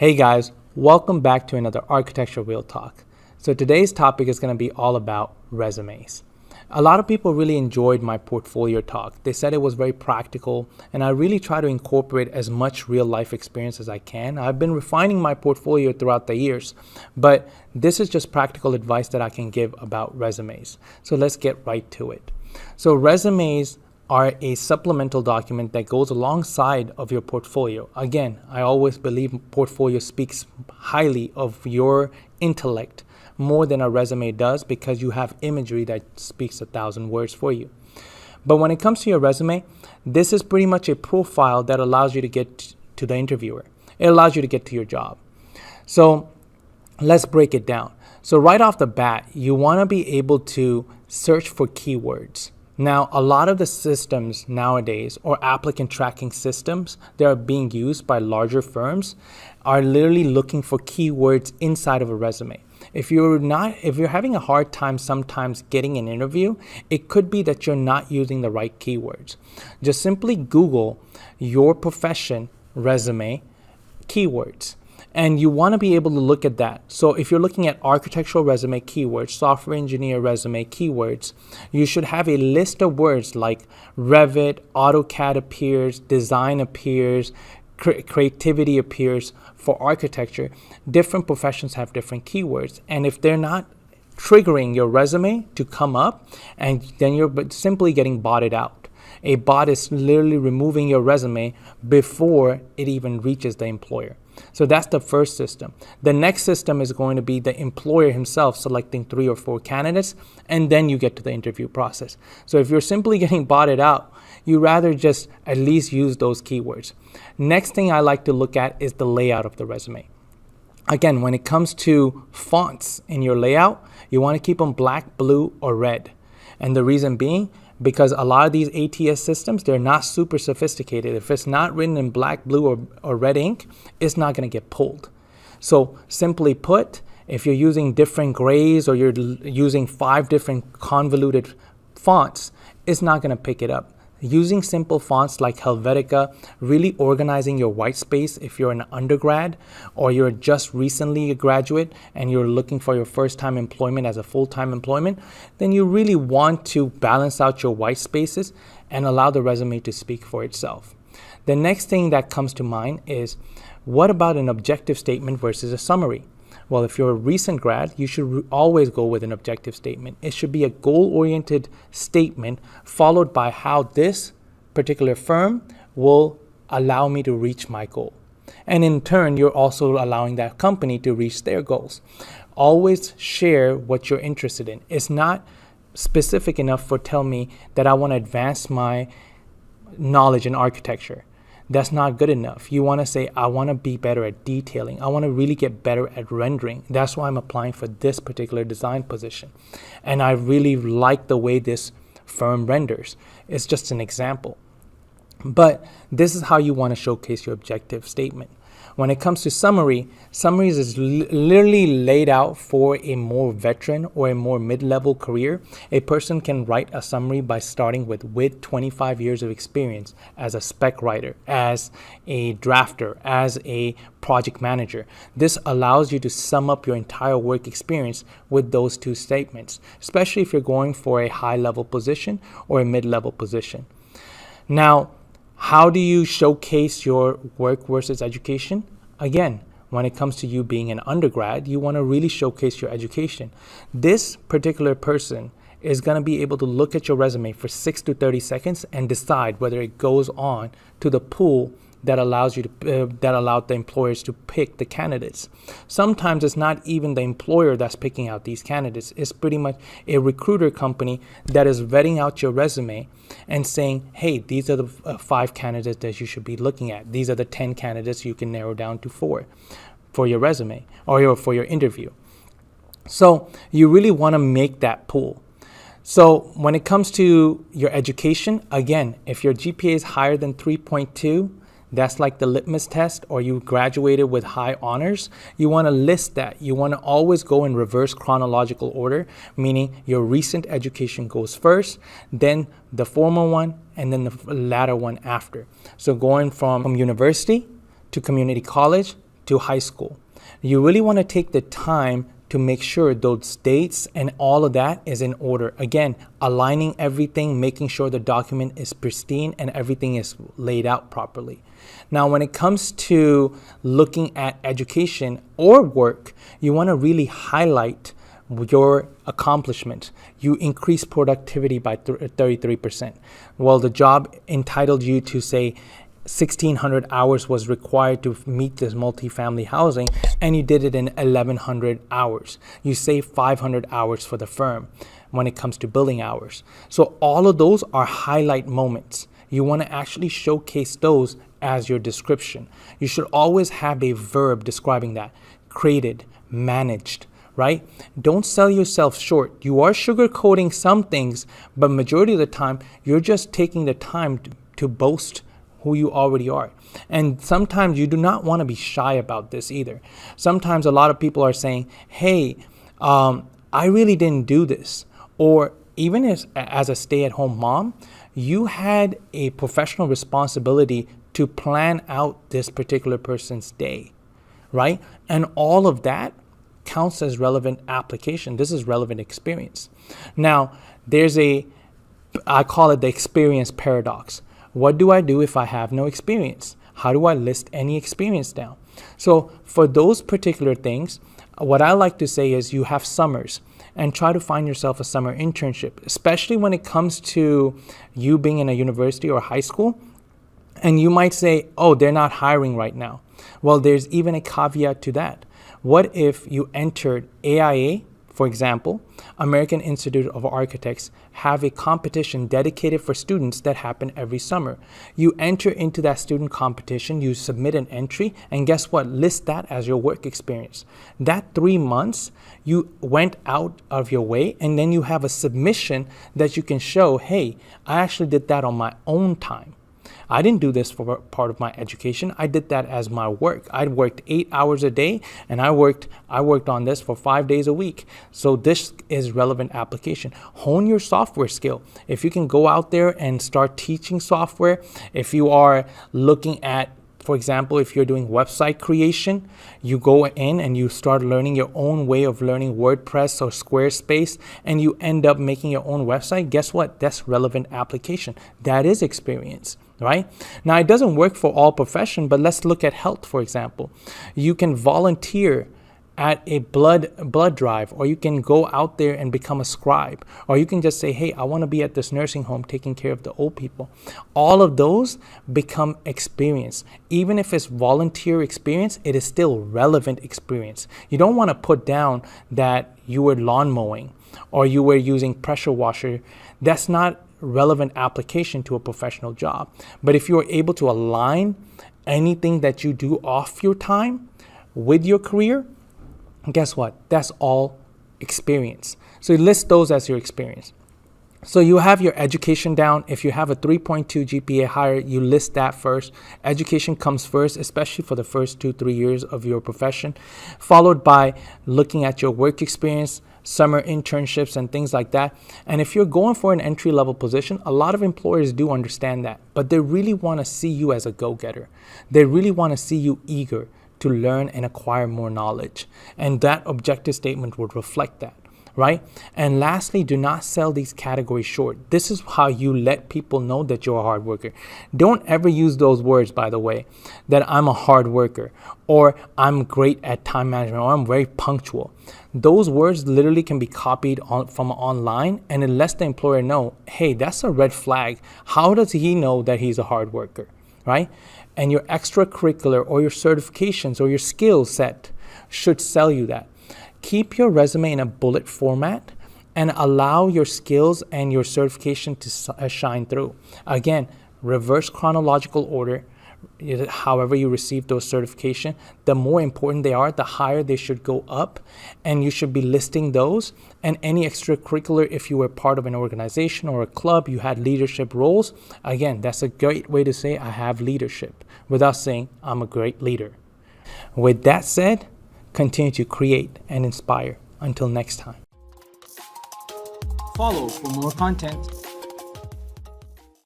Hey guys, welcome back to another Architecture Real Talk. So today's topic is going to be all about resumes. A lot of people really enjoyed my portfolio talk. They said it was very practical, and I really try to incorporate as much real life experience as I can. I've been refining my portfolio throughout the years, but this is just practical advice that I can give about resumes. So let's get right to it. So resumes are a supplemental document that goes alongside of your portfolio. Again, I always believe portfolio speaks highly of your intellect more than a resume does because you have imagery that speaks 1,000 words for you. But when it comes to your resume, this is pretty much a profile that allows you to get to the interviewer. It allows you to get to your job. So let's break it down. So right off the bat, you want to be able to search for keywords. Now, a lot of the systems nowadays, or applicant tracking systems that are being used by larger firms, are literally looking for keywords inside of a resume. If you're having a hard time sometimes getting an interview, it could be that you're not using the right keywords. Just simply Google your profession resume keywords. And you want to be able to look at that. So if you're looking at architectural resume keywords, software engineer resume keywords, you should have a list of words like Revit, AutoCAD appears, design appears, creativity appears. For architecture, different professions have different keywords. And if they're not triggering your resume to come up, and then you're simply getting botted out. A bot is literally removing your resume before it even reaches the employer. So that's the first system. The next system is going to be the employer himself selecting 3 or 4 candidates, and then you get to the interview process. So if you're simply getting botted out, you rather just at least use those keywords. Next thing I like to look at is the layout of the resume. Again, when it comes to fonts in your layout, you want to keep them black, blue, or red. And the reason being, because a lot of these ATS systems, they're not super sophisticated. If it's not written in black, blue, or red ink, it's not going to get pulled. So simply put, if you're using different grays or you're using 5 different convoluted fonts, it's not going to pick it up. Using simple fonts like Helvetica, really organizing your white space if you're an undergrad or you're just recently a graduate and you're looking for your first time employment as a full-time employment, then you really want to balance out your white spaces and allow the resume to speak for itself. The next thing that comes to mind is, what about an objective statement versus a summary? Well, if you're a recent grad, you should always go with an objective statement. It should be a goal-oriented statement followed by how this particular firm will allow me to reach my goal. And in turn, you're also allowing that company to reach their goals. Always share what you're interested in. It's not specific enough for tell me that I want to advance my knowledge in architecture. That's not good enough. You want to say, I want to be better at detailing. I want to really get better at rendering. That's why I'm applying for this particular design position. And I really like the way this firm renders. It's just an example. But this is how you want to showcase your objective statement. When it comes to summaries is literally laid out for a more veteran or a more mid-level career. A person can write a summary by starting with 25 years of experience as a spec writer, as a drafter, as a project manager. This allows you to sum up your entire work experience with those 2 statements, especially if you're going for a high-level position or a mid-level position. Now, how do you showcase your work versus education? Again, when it comes to you being an undergrad, you want to really showcase your education. This particular person is going to be able to look at your resume for 6 to 30 seconds and decide whether it goes on to the pool that allows you to that allowed the employers to pick the candidates. Sometimes it's not even the employer that's picking out these candidates. It's pretty much a recruiter company that is vetting out your resume and saying, hey, these are the 5 candidates that you should be looking at. These are the 10 candidates you can narrow down to 4 for your resume or for your interview. So you really want to make that pool. So when it comes to your education, again, if your GPA is higher than 3.2, that's like the litmus test, or you graduated with high honors, you want to list that. You want to always go in reverse chronological order, meaning your recent education goes first, then the formal one, and then the latter one after. So going from university to community college to high school. You really want to take the time to make sure those dates and all of that is in order. Again, aligning everything, making sure the document is pristine and everything is laid out properly. Now, when it comes to looking at education or work, you want to really highlight your accomplishment. You increase productivity by 33%. Well, the job entitled you to say 1,600 hours was required to meet this multifamily housing, and you did it in 1,100 hours. You save 500 hours for the firm when it comes to billing hours. So all of those are highlight moments. You want to actually showcase those as your description. You should always have a verb describing that. Created, managed, right? Don't sell yourself short. You are sugarcoating some things, but majority of the time, you're just taking the time to boast who you already are. And sometimes you do not want to be shy about this either. Sometimes a lot of people are saying, hey, I really didn't do this. Or even as a stay-at-home mom, you had a professional responsibility to plan out this particular person's day, right? And all of that counts as relevant application. This is relevant experience. Now, I call it the experience paradox. What do I do if I have no experience? How do I list any experience down? So for those particular things, what I like to say is you have summers and try to find yourself a summer internship, especially when it comes to you being in a university or high school. And you might say, oh, they're not hiring right now. Well, there's even a caveat to that. What if you entered AIA, for example, American Institute of Architects have a competition dedicated for students that happen every summer. You enter into that student competition, you submit an entry, and guess what? List that as your work experience. That 3 months, you went out of your way, and then you have a submission that you can show, hey, I actually did that on my own time. I didn't do this for part of my education. I did that as my work. I worked 8 hours a day, and I worked on this for 5 days a week. So this is relevant application. Hone your software skill. If you can go out there and start teaching software, if you are looking at, for example, if you're doing website creation, you go in and you start learning your own way of learning WordPress or Squarespace, and you end up making your own website. Guess what? That's relevant application. That is experience, right? Now, it doesn't work for all profession, but let's look at health, for example. You can volunteer at a blood drive, or you can go out there and become a scribe, or you can just say, hey, I want to be at this nursing home taking care of the old people. All of those become experience. Even if it's volunteer experience, it is still relevant experience. You don't want to put down that you were lawn mowing or you were using pressure washer. That's not relevant application to a professional job. But if you are able to align anything that you do off your time with your career, guess what? That's all experience. So you list those as your experience. So you have your education down. If you have a 3.2 GPA higher, you list that first. Education comes first, especially for the first 2-3 years of your profession, followed by looking at your work experience, summer internships and things like that. And if you're going for an entry-level position, a lot of employers do understand that, but they really want to see you as a go-getter. They really want to see you eager to learn and acquire more knowledge. And that objective statement would reflect that, right? And lastly, do not sell these categories short. This is how you let people know that you're a hard worker. Don't ever use those words, by the way, that I'm a hard worker, or I'm great at time management, or I'm very punctual. Those words literally can be copied from online, and it lets the employer know, hey, that's a red flag. How does he know that he's a hard worker, right? And your extracurricular or your certifications or your skill set should sell you that. Keep your resume in a bullet format and allow your skills and your certification to shine through. Again, reverse chronological order. However you receive those certification, the more important they are, the higher they should go up, and you should be listing those. And any extracurricular, if you were part of an organization or a club, you had leadership roles. Again, that's a great way to say I have leadership without saying I'm a great leader. With that said, continue to create and inspire. Until next time. Follow for more content.